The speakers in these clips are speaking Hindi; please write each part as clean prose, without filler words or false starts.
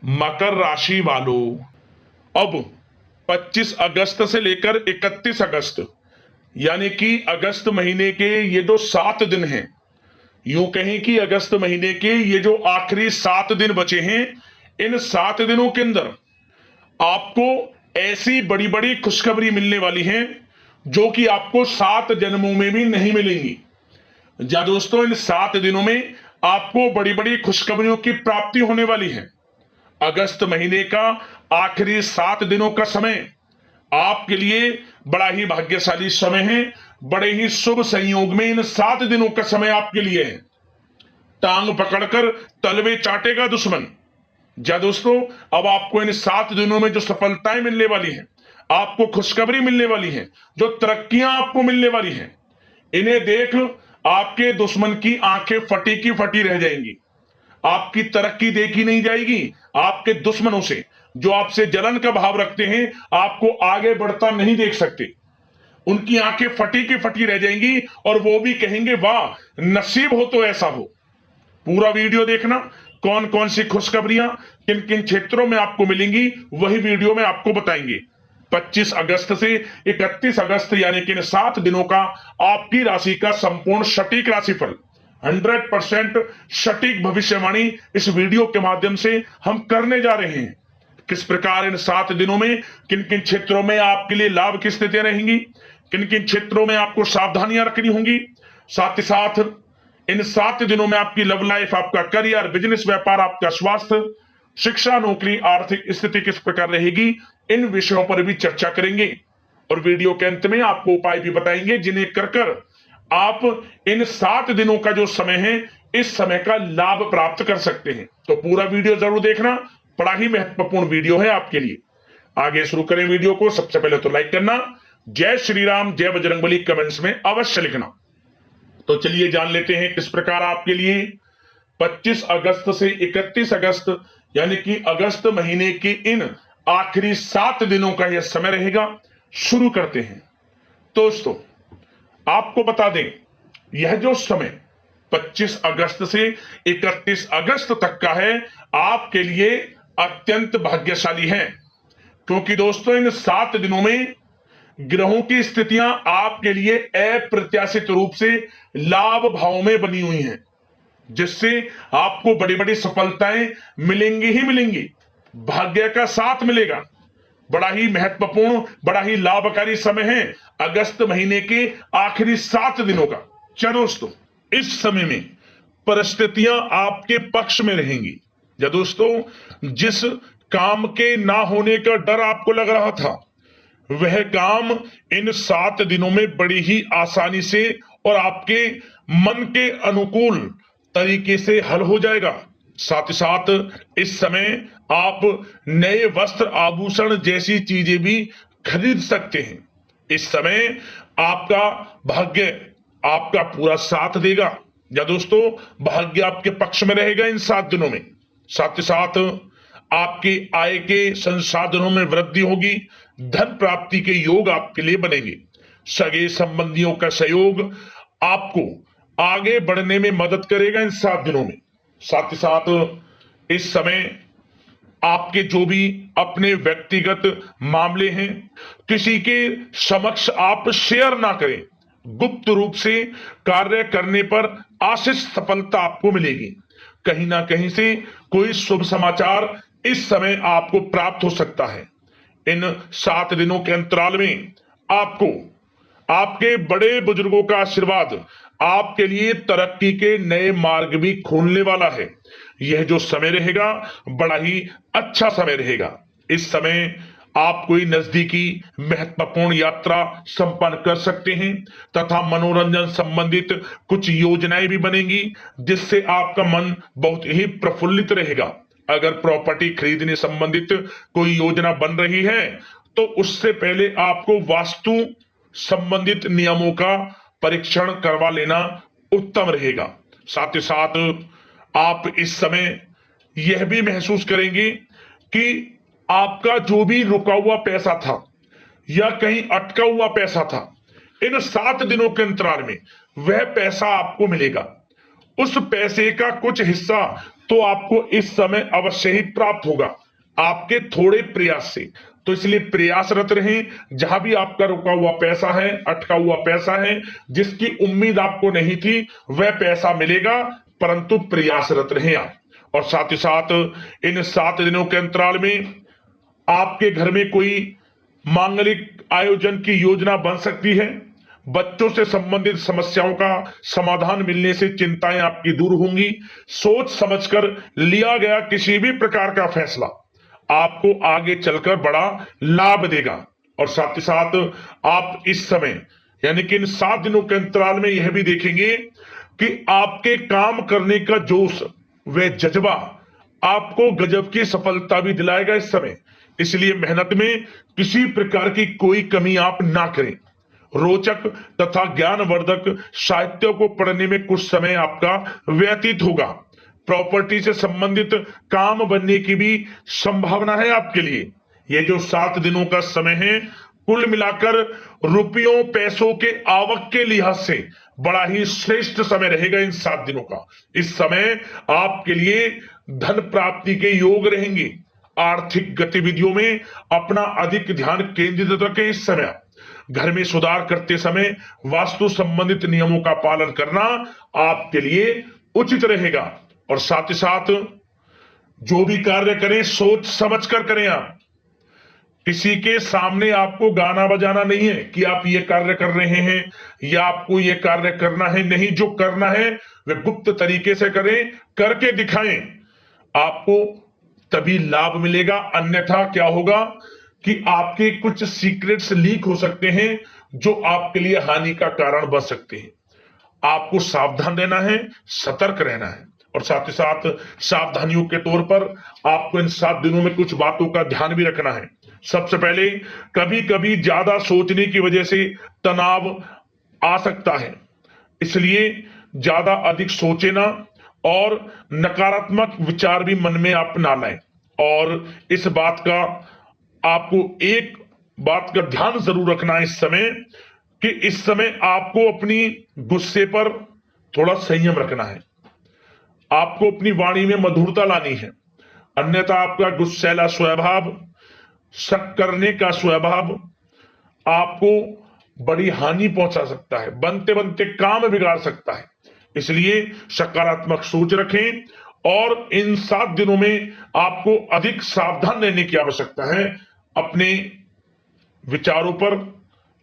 मकर राशि वालों, अब 25 अगस्त से लेकर 31 अगस्त यानी कि अगस्त महीने के ये जो 7 दिन हैं, यूं कहें कि अगस्त महीने के ये जो आखिरी 7 दिन बचे हैं, इन 7 दिनों के अंदर आपको ऐसी बड़ी बड़ी खुशखबरी मिलने वाली है जो कि आपको 7 जन्मों में भी नहीं मिलेंगी। जा दोस्तों, इन 7 दिनों में आपको बड़ी बड़ी खुशखबरियों की प्राप्ति होने वाली है। अगस्त महीने का आखिरी 7 दिनों का समय आपके लिए बड़ा ही भाग्यशाली समय है। बड़े ही शुभ संयोग में इन 7 दिनों का समय आपके लिए है। टांग पकड़कर तलवे चाटेगा दुश्मन। जा दोस्तों, अब आपको इन 7 दिनों में जो सफलताएं मिलने वाली हैं, आपको खुशखबरी मिलने वाली है, जो तरक्कियां आपको मिलने वाली हैं, इन्हें देख आपके दुश्मन की आंखें फटी की फटी रह जाएंगी। आपकी तरक्की देखी नहीं जाएगी। आपके दुश्मनों से, जो आपसे जलन का भाव रखते हैं, आपको आगे बढ़ता नहीं देख सकते। उनकी आंखें फटी की फटी रह जाएंगी और वो भी कहेंगे वाह, नसीब हो तो ऐसा हो। पूरा वीडियो देखना, कौन कौन सी खुशखबरियां किन किन क्षेत्रों में आपको मिलेंगी, वही वीडियो में आपको बताएंगे। 25 अगस्त से 31 अगस्त यानी कि इन 7 दिनों का आपकी राशि का संपूर्ण सटीक राशिफल, 100% सटीक भविष्यवाणी इस वीडियो के माध्यम से हम करने जा रहे हैं। किस प्रकार इन 7 दिनों में किन किन क्षेत्रों में आपके लिए लाभ की स्थितियां रहेंगी, किन किन क्षेत्रों में आपको सावधानियां रखनी होंगी, साथ ही साथ इन 7 दिनों में आपकी लव लाइफ, आपका करियर, बिजनेस, व्यापार, आपका स्वास्थ्य, शिक्षा, नौकरी, आर्थिक स्थिति किस प्रकार रहेगी, इन विषयों पर भी चर्चा करेंगे। और वीडियो के अंत में आपको उपाय भी बताएंगे जिन्हें कर कर आप इन 7 दिनों का जो समय है, इस समय का लाभ प्राप्त कर सकते हैं। तो पूरा वीडियो जरूर देखना, बड़ा ही महत्वपूर्ण वीडियो है आपके लिए। आगे शुरू करें वीडियो को। सबसे पहले तो लाइक करना, जय श्री राम, जय बजरंगबली कमेंट्स में अवश्य लिखना। तो चलिए जान लेते हैं किस प्रकार आपके लिए 25 अगस्त से 31 अगस्त यानी कि अगस्त महीने के इन आखिरी 7 दिनों का यह समय रहेगा। शुरू करते हैं। दोस्तों, आपको बता दें, यह जो समय 25 अगस्त से 31 अगस्त तक का है, आपके लिए अत्यंत भाग्यशाली है, क्योंकि दोस्तों इन 7 दिनों में ग्रहों की स्थितियां आपके लिए अप्रत्याशित रूप से लाभ भाव में बनी हुई हैं, जिससे आपको बड़ी बड़ी सफलताएं मिलेंगी ही मिलेंगी। भाग्य का साथ मिलेगा। बड़ा ही महत्वपूर्ण, बड़ा ही लाभकारी समय है अगस्त महीने के आखिरी 7 दिनों का। चलो दोस्तों, इस समय में परिस्थितियां आपके पक्ष में रहेंगी। या दोस्तों, जिस काम के ना होने का डर आपको लग रहा था, वह काम इन 7 दिनों में बड़ी ही आसानी से और आपके मन के अनुकूल तरीके से हल हो जाएगा। साथ ही साथ इस समय आप नए वस्त्र, आभूषण जैसी चीजें भी खरीद सकते हैं। इस समय आपका भाग्य आपका पूरा साथ देगा। या दोस्तों, भाग्य आपके पक्ष में रहेगा इन 7 दिनों में। साथ ही साथ आपके आय के संसाधनों में वृद्धि होगी। धन प्राप्ति के योग आपके लिए बनेंगे। सगे संबंधियों का सहयोग आपको आगे बढ़ने में मदद करेगा इन 7 दिनों में। साथ ही साथ इस समय आपके जो भी अपने व्यक्तिगत मामले हैं, किसी के समक्ष आप शेयर ना करें। गुप्त रूप से कार्य करने पर आशीष सफलता आपको मिलेगी। कहीं ना कहीं से कोई शुभ समाचार इस समय आपको प्राप्त हो सकता है। इन 7 दिनों के अंतराल में आपको आपके बड़े बुजुर्गों का आशीर्वाद आपके लिए तरक्की के नए मार्ग भी खोलने वाला है। यह जो समय रहेगा, बड़ा ही अच्छा समय रहेगा। इस समय आप कोई नजदीकी महत्वपूर्ण यात्रा संपन्न कर सकते हैं तथा मनोरंजन संबंधित कुछ योजनाएं भी बनेंगी, जिससे आपका मन बहुत ही प्रफुल्लित रहेगा। अगर प्रॉपर्टी खरीदने संबंधित कोई योजना बन रही है, तो उससे पहले आपको वास्तु संबंधित नियमों का परीक्षण करवा लेना उत्तम रहेगा। साथ ही साथ आप इस समय यह भी महसूस करेंगे कि आपका जो भी रुका हुआ पैसा था या कहीं अटका हुआ पैसा था, इन 7 दिनों के अंतराल में वह पैसा आपको मिलेगा। उस पैसे का कुछ हिस्सा तो आपको इस समय अवश्य ही प्राप्त होगा आपके थोड़े प्रयास से। तो इसलिए प्रयासरत रहें। जहां भी आपका रुका हुआ पैसा है, अटका हुआ पैसा है, जिसकी उम्मीद आपको नहीं थी, वह पैसा मिलेगा, परंतु प्रयासरत रहें आप। और साथ ही साथ इन 7 दिनों के अंतराल में आपके घर में कोई मांगलिक आयोजन की योजना बन सकती है। बच्चों से संबंधित समस्याओं का समाधान मिलने से चिंताएं आपकी दूर होंगी। सोच समझकर लिया गया किसी भी प्रकार का फैसला आपको आगे चलकर बड़ा लाभ देगा। और साथ ही साथ आप इस समय यानी कि इन 7 दिनों के अंतराल में यह भी देखेंगे कि आपके काम करने का जोश व जज्बा आपको गजब की सफलता भी दिलाएगा इस समय। इसलिए मेहनत में किसी प्रकार की कोई कमी आप ना करें। रोचक तथा ज्ञानवर्धक साहित्य को पढ़ने में कुछ समय आपका व्यतीत होगा। प्रॉपर्टी से संबंधित काम बनने की भी संभावना है आपके लिए। ये जो 7 दिनों का समय है, कुल मिलाकर रुपयों पैसों के आवक के लिहाज से बड़ा ही श्रेष्ठ समय रहेगा इन 7 दिनों का। इस समय आपके लिए धन प्राप्ति के योग रहेंगे। आर्थिक गतिविधियों में अपना अधिक ध्यान केंद्रित रखें। इस समय घर में सुधार करते समय वास्तु संबंधित नियमों का पालन करना आपके लिए उचित रहेगा। और साथ ही साथ जो भी कार्य करें सोच समझ कर करें। आप किसी के सामने आपको गाना बजाना नहीं है कि आप ये कार्य कर रहे हैं या आपको ये कार्य करना है। नहीं, जो करना है वह गुप्त तरीके से करें, करके दिखाएं। आपको तभी लाभ मिलेगा। अन्यथा क्या होगा कि आपके कुछ सीक्रेट्स लीक हो सकते हैं जो आपके लिए हानि का कारण बन सकते हैं। आपको सावधान रहना है, सतर्क रहना है। और साथ ही साथ सावधानियों के तौर पर आपको इन 7 दिनों में कुछ बातों का ध्यान भी रखना है। सबसे पहले, कभी कभी ज्यादा सोचने की वजह से तनाव आ सकता है, इसलिए ज्यादा अधिक सोचे ना और नकारात्मक विचार भी मन में आप ना लाएं। और इस बात का आपको एक बात का ध्यान जरूर रखना है इस समय कि इस समय आपको अपनी गुस्से पर थोड़ा संयम रखना है। आपको अपनी वाणी में मधुरता लानी है, अन्यथा आपका गुस्सैला स्वभाव, शक करने का स्वभाव आपको बड़ी हानि पहुंचा सकता है, बनते बनते काम बिगाड़ सकता है। इसलिए सकारात्मक सोच रखें और इन 7 दिनों में आपको अधिक सावधान रहने की आवश्यकता है। अपने विचारों पर,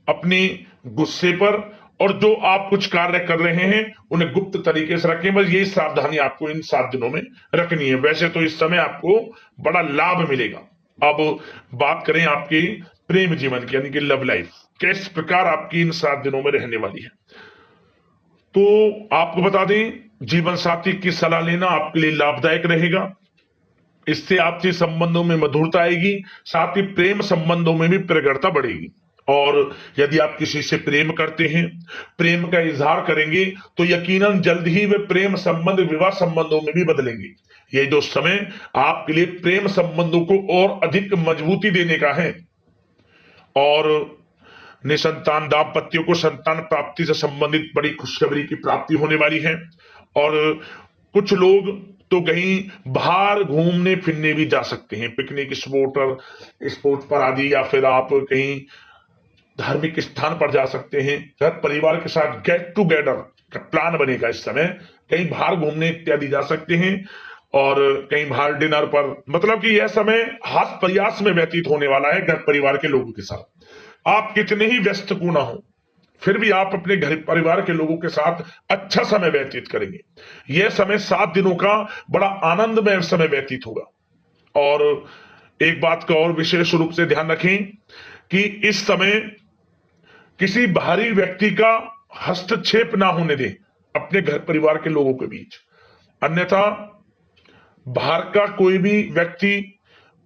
अपने गुस्से पर, और जो आप कुछ कार्य कर रहे हैं उन्हें गुप्त तरीके से रखें। बस यही सावधानी आपको इन 7 दिनों में रखनी है। वैसे तो इस समय आपको बड़ा लाभ मिलेगा। अब बात करें आपके प्रेम जीवन की, यानी कि लव लाइफ किस प्रकार आपकी इन 7 दिनों में रहने वाली है। तो आपको बता दें, जीवन साथी की सलाह लेना आपके लिए लाभदायक रहेगा। इससे आपसी संबंधों में मधुरता आएगी, साथ ही प्रेम संबंधों में भी प्रगाढ़ता बढ़ेगी। और यदि आप किसी से प्रेम करते हैं, प्रेम का इजहार करेंगे, तो यकीनन जल्द ही वे प्रेम संबंध विवाह संबंधों में भी बदलेंगे। ये जो समय आपके लिए प्रेम संबंधों को और अधिक मजबूती देने का है। और निसंतान दाम्पत्यों को संतान प्राप्ति से संबंधित बड़ी खुशखबरी की प्राप्ति होने वाली है। और कुछ लोग तो कहीं बाहर घूमने फिरने भी जा सकते हैं, पिकनिक स्पॉट पर आदि, या फिर आप कहीं धार्मिक स्थान पर जा सकते हैं। घर परिवार के साथ गेट टुगेदर का प्लान बनेगा इस समय। कहीं बाहर घूमने इत्यादि जा सकते हैं और कहीं बाहर डिनर पर, मतलब कि यह समय हास प्रयास में व्यतीत होने वाला है घर परिवार के लोगों के साथ। आप कितने ही व्यस्त क्यों ना हो, फिर भी आप अपने घर परिवार के लोगों के साथ अच्छा समय व्यतीत करेंगे। यह समय 7 दिनों का बड़ा आनंदमय समय व्यतीत होगा। और एक बात का और विशेष रूप से ध्यान रखें कि इस समय किसी बाहरी व्यक्ति का हस्तक्षेप ना होने दें अपने घर परिवार के लोगों के बीच। अन्यथा बाहर का कोई भी व्यक्ति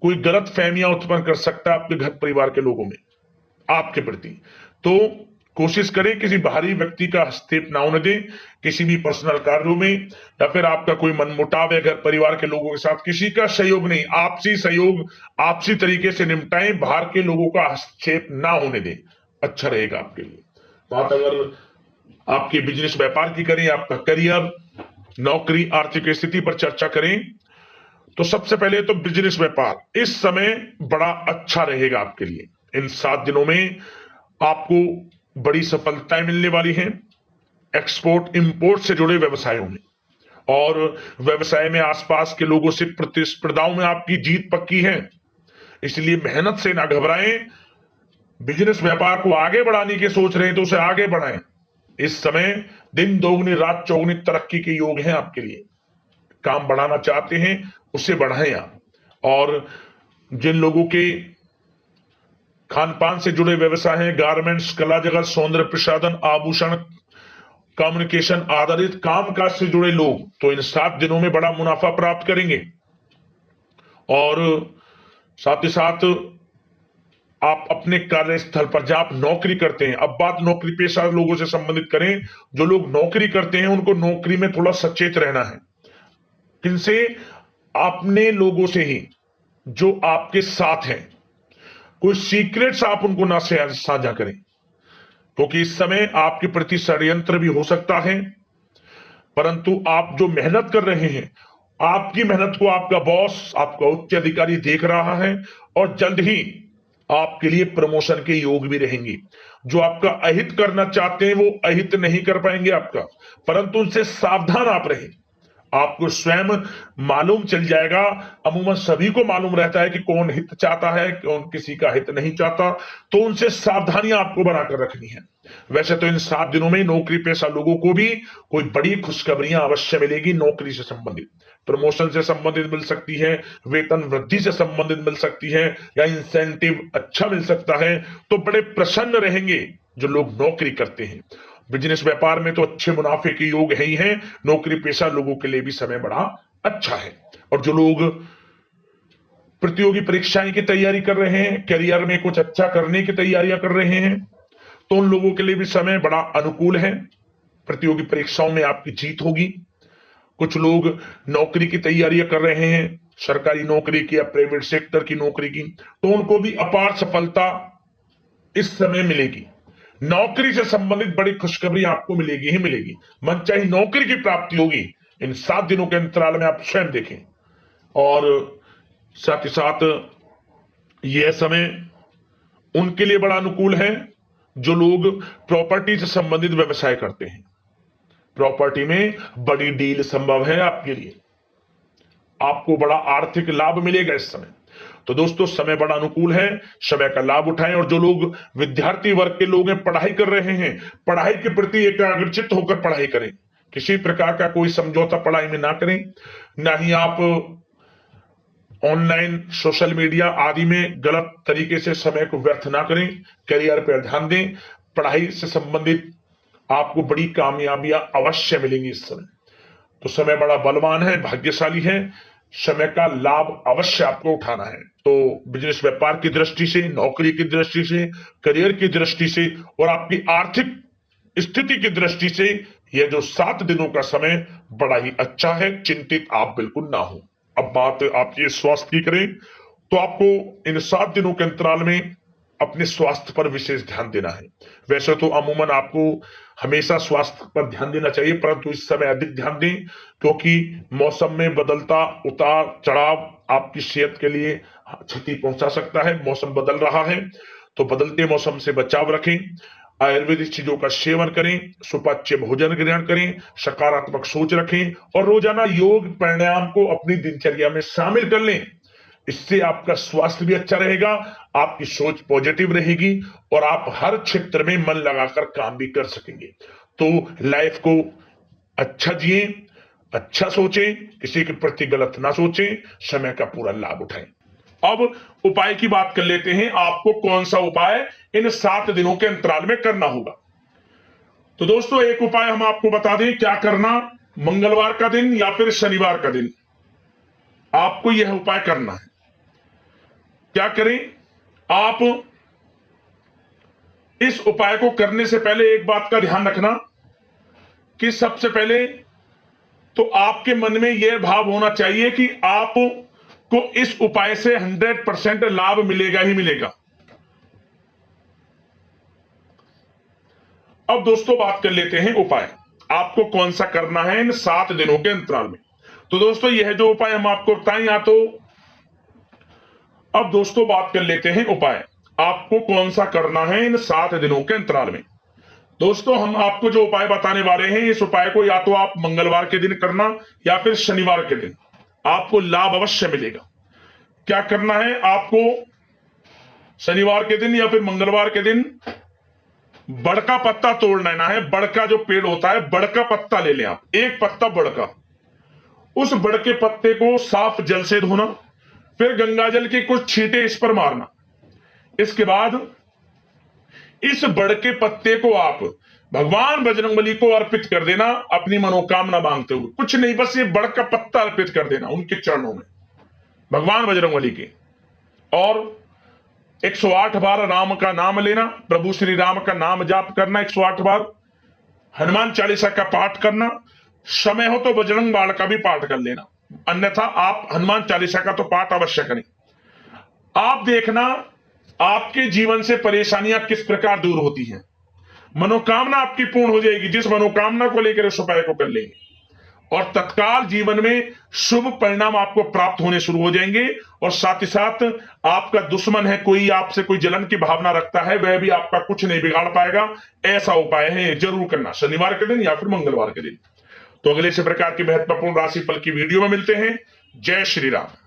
कोई गलत फहमियां उत्पन्न कर सकता है आपके घर परिवार के लोगों में आपके प्रति। तो कोशिश करें किसी बाहरी व्यक्ति का हस्तक्षेप ना होने दें किसी भी पर्सनल कार्यों में, या फिर आपका कोई मनमुटाव है घर परिवार के लोगों के साथ, किसी का सहयोग नहीं, आपसी सहयोग आपसी तरीके से निपटाएं, बाहर के लोगों का हस्तक्षेप ना होने दें, अच्छा रहेगा आपके लिए। बात अगर आपके बिजनेस व्यापार की करें, आपका करियर, नौकरी आर्थिक स्थिति पर चर्चा करें तो सबसे पहले तो बिजनेस व्यापार इस समय बड़ा अच्छा रहेगा आपके लिए। इन 7 दिनों में आपको बड़ी सफलताएं मिलने वाली हैं एक्सपोर्ट इंपोर्ट से जुड़े व्यवसायों में, और व्यवसाय में आसपास के लोगों से प्रतिस्पर्धाओं में आपकी जीत पक्की है, इसलिए मेहनत से ना घबराएं। बिजनेस व्यापार को आगे बढ़ाने की सोच रहे हैं तो उसे आगे बढ़ाएं। इस समय दिन दोगुनी रात चौगुनी तरक्की के योग हैं आपके लिए। काम बढ़ाना चाहते हैं उसे बढ़ाएं आप। और जिन लोगों के खान पान से जुड़े व्यवसाय हैं, गारमेंट्स, कला जगत, सौंदर्य प्रसाधन, आभूषण, कम्युनिकेशन आधारित कामकाज से जुड़े लोग तो इन 7 दिनों में बड़ा मुनाफा प्राप्त करेंगे। और साथ ही साथ आप अपने कार्यस्थल पर जहां आप नौकरी करते हैं, अब बात नौकरी पेशा लोगों से संबंधित करें, जो लोग नौकरी करते हैं उनको नौकरी में थोड़ा सचेत रहना है। किनसे? अपने लोगों से ही जो आपके साथ हैं। कोई सीक्रेट्स आप उनको ना साझा करें, क्योंकि इस समय आपके प्रति षड्यंत्र भी हो सकता है। परंतु आप जो मेहनत कर रहे हैं, आपकी मेहनत को आपका बॉस, आपका उच्च अधिकारी देख रहा है, और जल्द ही आपके लिए प्रमोशन के योग भी रहेंगे। जो आपका अहित करना चाहते हैं वो अहित नहीं कर पाएंगे आपका, परंतु उनसे सावधान आप रहें। आपको स्वयं मालूम चल जाएगा। अमूमन सभी को मालूम रहता है कि कौन हित चाहता है, कौन किसी का हित नहीं चाहता, तो उनसे सावधानियां आपको बनाकर रखनी है। वैसे तो इन 7 दिनों में नौकरी पेशा लोगों को भी कोई बड़ी खुशखबरियां अवश्य मिलेगी। नौकरी से संबंधित, प्रमोशन से संबंधित मिल सकती है, वेतन वृद्धि से संबंधित मिल सकती है, या इंसेंटिव अच्छा मिल सकता है। तो बड़े प्रसन्न रहेंगे जो लोग नौकरी करते हैं। बिजनेस व्यापार में तो अच्छे मुनाफे के योग है ही हैं। नौकरी पेशा लोगों के लिए भी समय बड़ा अच्छा है। और जो लोग प्रतियोगी परीक्षाएं की तैयारी कर रहे हैं, करियर में कुछ अच्छा करने की तैयारियां कर रहे हैं, तो उन लोगों के लिए भी समय बड़ा अनुकूल है। प्रतियोगी परीक्षाओं में आपकी जीत होगी। कुछ लोग नौकरी की तैयारियां कर रहे हैं, सरकारी नौकरी की या प्राइवेट सेक्टर की नौकरी की, तो उनको भी अपार सफलता इस समय मिलेगी। नौकरी से संबंधित बड़ी खुशखबरी आपको मिलेगी ही मिलेगी। मनचाही नौकरी की प्राप्ति होगी इन 7 दिनों के अंतराल में, आप स्वयं देखें। और साथ ही साथ यह समय उनके लिए बड़ा अनुकूल है जो लोग प्रॉपर्टी से संबंधित व्यवसाय करते हैं। प्रॉपर्टी में बड़ी डील संभव है आपके लिए, आपको बड़ा आर्थिक लाभ मिलेगा इस समय। तो दोस्तों, समय बड़ा अनुकूल है, समय का लाभ उठाएं। और जो लोग विद्यार्थी वर्ग के लोग हैं, पढ़ाई कर रहे हैं, पढ़ाई के प्रति एकाग्रचित्त होकर पढ़ाई करें। किसी प्रकार का कोई समझौता पढ़ाई में ना करें, ना ही आप ऑनलाइन सोशल मीडिया आदि में गलत तरीके से समय को व्यर्थ ना करें। करियर पर ध्यान दें। पढ़ाई से संबंधित आपको बड़ी कामयाबियां अवश्य मिलेंगी इस समय। तो समय बड़ा बलवान है, भाग्यशाली है। समय का लाभ अवश्य आपको उठाना है। तो बिजनेस व्यापार की दृष्टि से, नौकरी की दृष्टि से, करियर की दृष्टि से और आपकी आर्थिक स्थिति की दृष्टि से यह जो 7 दिनों का समय बड़ा ही अच्छा है। चिंतित आप बिल्कुल ना हो। अब बात आपके स्वास्थ्य की करें तो आपको इन 7 दिनों के अंतराल में अपने स्वास्थ्य पर विशेष ध्यान देना है। वैसे तो अमूमन आपको हमेशा स्वास्थ्य पर ध्यान देना चाहिए, परंतु इस समय अधिक ध्यान दें, क्योंकि मौसम में बदलता उतार चढ़ाव आपकी सेहत के लिए क्षति पहुंचा सकता है। मौसम बदल रहा है, तो बदलते मौसम से बचाव रखें। आयुर्वेदिक चीजों का सेवन करें, सुपाच्य भोजन ग्रहण करें, सकारात्मक सोच रखें और रोजाना योग प्राणायाम को अपनी दिनचर्या में शामिल कर लें। इससे आपका स्वास्थ्य भी अच्छा रहेगा, आपकी सोच पॉजिटिव रहेगी और आप हर क्षेत्र में मन लगाकर काम भी कर सकेंगे। तो लाइफ को अच्छा जिए, अच्छा सोचें, किसी के प्रति गलत ना सोचें, समय का पूरा लाभ उठाएं। अब उपाय की बात कर लेते हैं। आपको कौन सा उपाय इन 7 दिनों के अंतराल में करना होगा। तो दोस्तों, एक उपाय हम आपको बता दें क्या करना। मंगलवार का दिन या फिर शनिवार का दिन आपको यह उपाय करना है। क्या करें? आप इस उपाय को करने से पहले एक बात का ध्यान रखना कि सबसे पहले तो आपके मन में यह भाव होना चाहिए कि आपको इस उपाय से 100% लाभ मिलेगा ही मिलेगा। अब दोस्तों बात कर लेते हैं उपाय। आपको कौन सा करना है इन 7 दिनों के अंतराल में। तो दोस्तों यह जो उपाय हम आपको बताएं, या तो अब दोस्तों बात कर लेते हैं उपाय आपको कौन सा करना है इन 7 दिनों के अंतराल में। दोस्तों हम आपको जो उपाय बताने वाले हैं, इस उपाय को या तो आप मंगलवार के दिन करना या फिर शनिवार के दिन, आपको लाभ अवश्य मिलेगा। क्या करना है आपको, शनिवार के दिन या फिर मंगलवार के दिन बड़ का पत्ता तोड़ लेना है। बड़ का जो पेड़ होता है, बड़ का पत्ता ले लें आप, एक पत्ता बड़ का। उस बड़ के पत्ते को साफ जल से धोना, फिर गंगाजल के कुछ छींटे इस पर मारना। इसके बाद इस बड़ के पत्ते को आप भगवान बजरंगबली को अर्पित कर देना, अपनी मनोकामना मांगते हुए। कुछ नहीं, बस ये बड़ का पत्ता अर्पित कर देना उनके चरणों में, भगवान बजरंगबली के। और 108 बार राम का नाम लेना, प्रभु श्री राम का नाम जाप करना 108 बार, हनुमान चालीसा का पाठ करना, समय हो तो बजरंग बाण का भी पाठ कर लेना, अन्यथा आप हनुमान चालीसा का तो पाठ अवश्य करें। आप देखना आपके जीवन से परेशानियां किस प्रकार दूर होती हैं, मनोकामना आपकी पूर्ण हो जाएगी। जिस मनोकामना को लेकर इस उपाय को कर लेंगे और तत्काल जीवन में शुभ परिणाम आपको प्राप्त होने शुरू हो जाएंगे। और साथ ही साथ आपका दुश्मन है कोई, आपसे कोई जलन की भावना रखता है, वह भी आपका कुछ नहीं बिगाड़ पाएगा। ऐसा उपाय है, जरूर करना शनिवार के दिन या फिर मंगलवार के दिन। तो अगले इसी प्रकार की महत्वपूर्ण राशिफल की वीडियो में मिलते हैं। जय श्री राम।